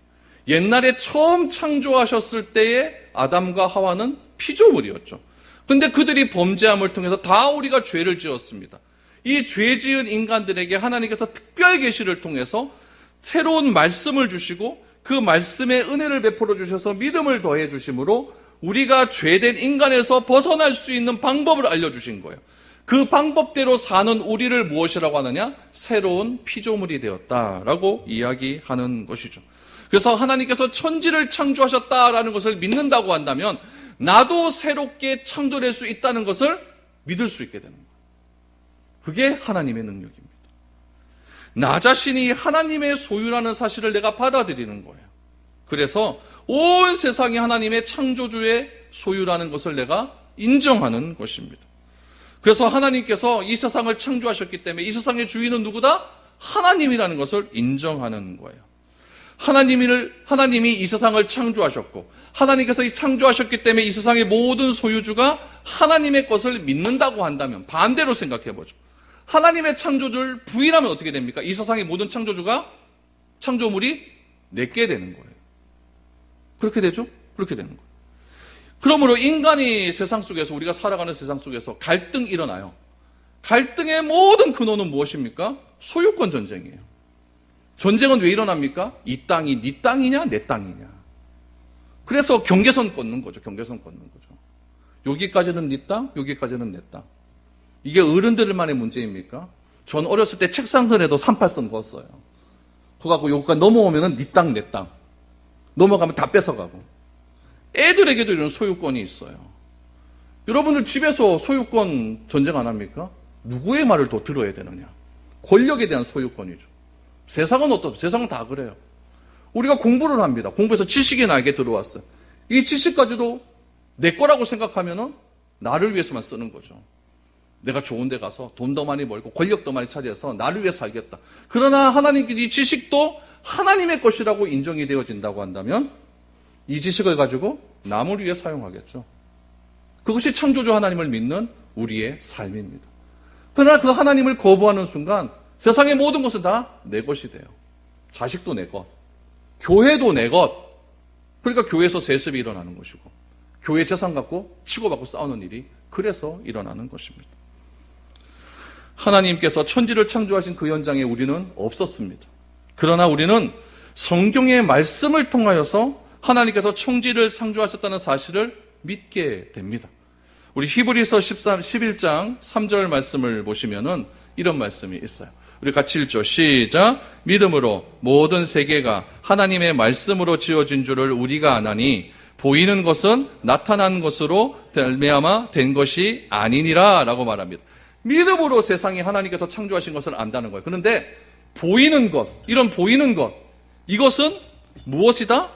옛날에 처음 창조하셨을 때의 아담과 하와는 피조물이었죠. 근데 그들이 범죄함을 통해서 다 우리가 죄를 지었습니다. 이 죄 지은 인간들에게 하나님께서 특별 계시를 통해서 새로운 말씀을 주시고 그 말씀의 은혜를 베풀어 주셔서 믿음을 더해 주심으로 우리가 죄된 인간에서 벗어날 수 있는 방법을 알려주신 거예요. 그 방법대로 사는 우리를 무엇이라고 하느냐? 새로운 피조물이 되었다라고 이야기하는 것이죠. 그래서 하나님께서 천지를 창조하셨다라는 것을 믿는다고 한다면 나도 새롭게 창조될 수 있다는 것을 믿을 수 있게 되는 거예요. 그게 하나님의 능력입니다. 나 자신이 하나님의 소유라는 사실을 내가 받아들이는 거예요. 그래서 온 세상이 하나님의 창조주의 소유라는 것을 내가 인정하는 것입니다. 그래서 하나님께서 이 세상을 창조하셨기 때문에 이 세상의 주인은 누구다? 하나님이라는 것을 인정하는 거예요. 하나님이 이 세상을 창조하셨고 하나님께서 이 창조하셨기 때문에 이 세상의 모든 소유주가 하나님의 것을 믿는다고 한다면 반대로 생각해보죠. 하나님의 창조주를 부인하면 어떻게 됩니까? 이 세상의 모든 창조물이 내게 되는 거예요. 그렇게 되죠? 그렇게 되는 거예요. 그러므로 인간이 세상 속에서 우리가 살아가는 세상 속에서 갈등이 일어나요. 갈등의 모든 근원은 무엇입니까? 소유권 전쟁이에요. 전쟁은 왜 일어납니까? 이 땅이 네 땅이냐 내 땅이냐. 그래서 경계선 걷는 거죠. 경계선 걷는 거죠. 여기까지는 네 땅, 여기까지는 내 땅. 이게 어른들만의 문제입니까? 전 어렸을 때 책상근에도 38선 그었어요. 그거 갖고 여기까지 넘어오면은 네 땅, 내 땅. 넘어가면 다 뺏어가고. 애들에게도 이런 소유권이 있어요. 여러분들 집에서 소유권 전쟁 안 합니까? 누구의 말을 더 들어야 되느냐? 권력에 대한 소유권이죠. 세상은 어떻습니까? 세상은 다 그래요. 우리가 공부를 합니다. 공부해서 지식이 나에게 들어왔어요. 이 지식까지도 내 거라고 생각하면은 나를 위해서만 쓰는 거죠. 내가 좋은 데 가서 돈 더 많이 벌고 권력 더 많이 차지해서 나를 위해 살겠다. 그러나 하나님께 이 지식도 하나님의 것이라고 인정이 되어진다고 한다면 이 지식을 가지고 남을 위해 사용하겠죠. 그것이 창조주 하나님을 믿는 우리의 삶입니다. 그러나 그 하나님을 거부하는 순간 세상의 모든 것은 다 내 것이 돼요. 자식도 내 것, 교회도 내 것. 그러니까 교회에서 세습이 일어나는 것이고 교회 재산 갖고 치고받고 싸우는 일이 그래서 일어나는 것입니다. 하나님께서 천지를 창조하신 그 현장에 우리는 없었습니다. 그러나 우리는 성경의 말씀을 통하여서 하나님께서 천지를 창조하셨다는 사실을 믿게 됩니다. 우리 히브리서 11장 3절 말씀을 보시면은 이런 말씀이 있어요. 우리 같이 읽죠. 시작. 믿음으로 모든 세계가 하나님의 말씀으로 지어진 줄을 우리가 아나니 보이는 것은 나타난 것으로 말미암아 된 것이 아니니라 라고 말합니다. 믿음으로 세상이 하나님께서 창조하신 것을 안다는 거예요. 그런데 보이는 것, 이런 보이는 것, 이것은 무엇이다?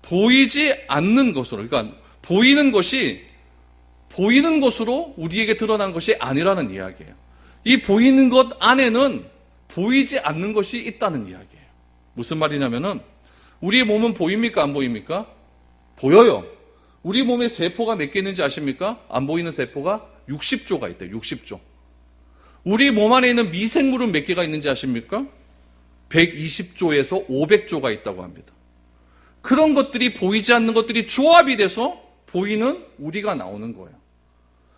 보이지 않는 것으로, 그러니까 보이는 것이 보이는 것으로 우리에게 드러난 것이 아니라는 이야기예요. 이 보이는 것 안에는 보이지 않는 것이 있다는 이야기예요. 무슨 말이냐면은 우리 몸은 보입니까? 안 보입니까? 보여요. 우리 몸에 세포가 몇 개 있는지 아십니까? 안 보이는 세포가 60조가 있대요. 60조. 우리 몸 안에 있는 미생물은 몇 개가 있는지 아십니까? 120조에서 500조가 있다고 합니다. 그런 것들이 보이지 않는 것들이 조합이 돼서 보이는 우리가 나오는 거예요.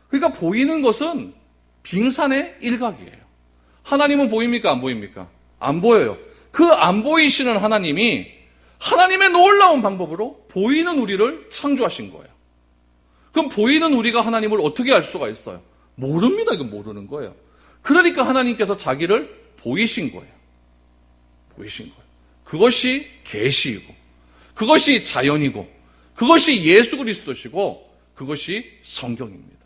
그러니까 보이는 것은 빙산의 일각이에요. 하나님은 보입니까? 안 보입니까? 안 보여요. 그 안 보이시는 하나님이 하나님의 놀라운 방법으로 보이는 우리를 창조하신 거예요. 그럼 보이는 우리가 하나님을 어떻게 알 수가 있어요? 모릅니다. 이건 모르는 거예요. 그러니까 하나님께서 자기를 보이신 거예요. 보이신 거예요. 그것이 계시이고, 그것이 자연이고, 그것이 예수 그리스도시고, 그것이 성경입니다.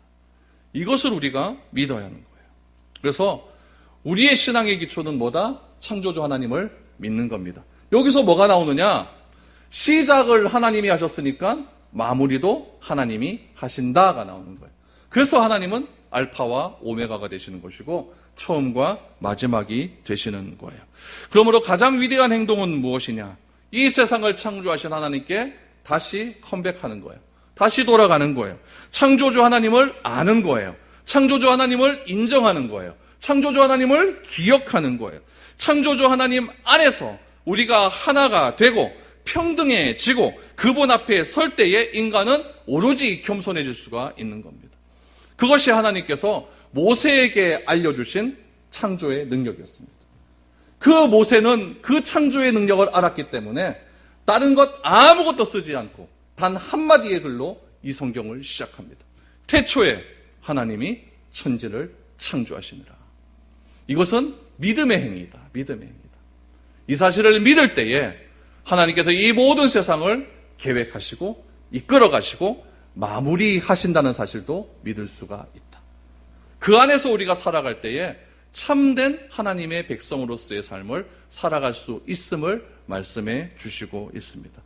이것을 우리가 믿어야 하는 거예요. 그래서 우리의 신앙의 기초는 뭐다? 창조주 하나님을 믿는 겁니다. 여기서 뭐가 나오느냐? 시작을 하나님이 하셨으니까 마무리도 하나님이 하신다가 나오는 거예요. 그래서 하나님은 알파와 오메가가 되시는 것이고 처음과 마지막이 되시는 거예요. 그러므로 가장 위대한 행동은 무엇이냐? 이 세상을 창조하신 하나님께 다시 컴백하는 거예요. 다시 돌아가는 거예요. 창조주 하나님을 아는 거예요. 창조주 하나님을 인정하는 거예요. 창조주 하나님을 기억하는 거예요. 창조주 하나님 안에서 우리가 하나가 되고 평등해지고 그분 앞에 설 때에 인간은 오로지 겸손해질 수가 있는 겁니다. 그것이 하나님께서 모세에게 알려주신 창조의 능력이었습니다. 그 모세는 그 창조의 능력을 알았기 때문에 다른 것 아무것도 쓰지 않고 단 한마디의 글로 이 성경을 시작합니다. 태초에 하나님이 천지를 창조하시니라. 이것은 믿음의 행위이다. 믿음의 행위이다. 이 사실을 믿을 때에 하나님께서 이 모든 세상을 계획하시고 이끌어가시고 마무리하신다는 사실도 믿을 수가 있다. 그 안에서 우리가 살아갈 때에 참된 하나님의 백성으로서의 삶을 살아갈 수 있음을 말씀해 주시고 있습니다.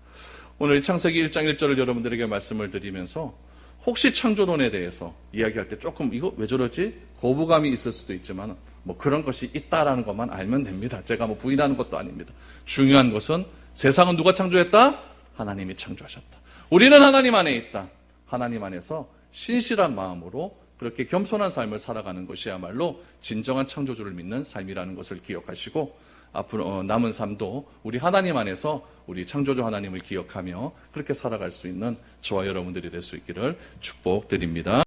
오늘 창세기 1장 1절을 여러분들에게 말씀을 드리면서 혹시 창조론에 대해서 이야기할 때 조금 이거 왜 저러지? 거부감이 있을 수도 있지만 뭐 그런 것이 있다라는 것만 알면 됩니다. 제가 뭐 부인하는 것도 아닙니다. 중요한 것은 세상은 누가 창조했다? 하나님이 창조하셨다. 우리는 하나님 안에 있다. 하나님 안에서 신실한 마음으로 그렇게 겸손한 삶을 살아가는 것이야말로 진정한 창조주를 믿는 삶이라는 것을 기억하시고 앞으로 남은 삶도 우리 하나님 안에서 우리 창조주 하나님을 기억하며 그렇게 살아갈 수 있는 저와 여러분들이 될 수 있기를 축복드립니다.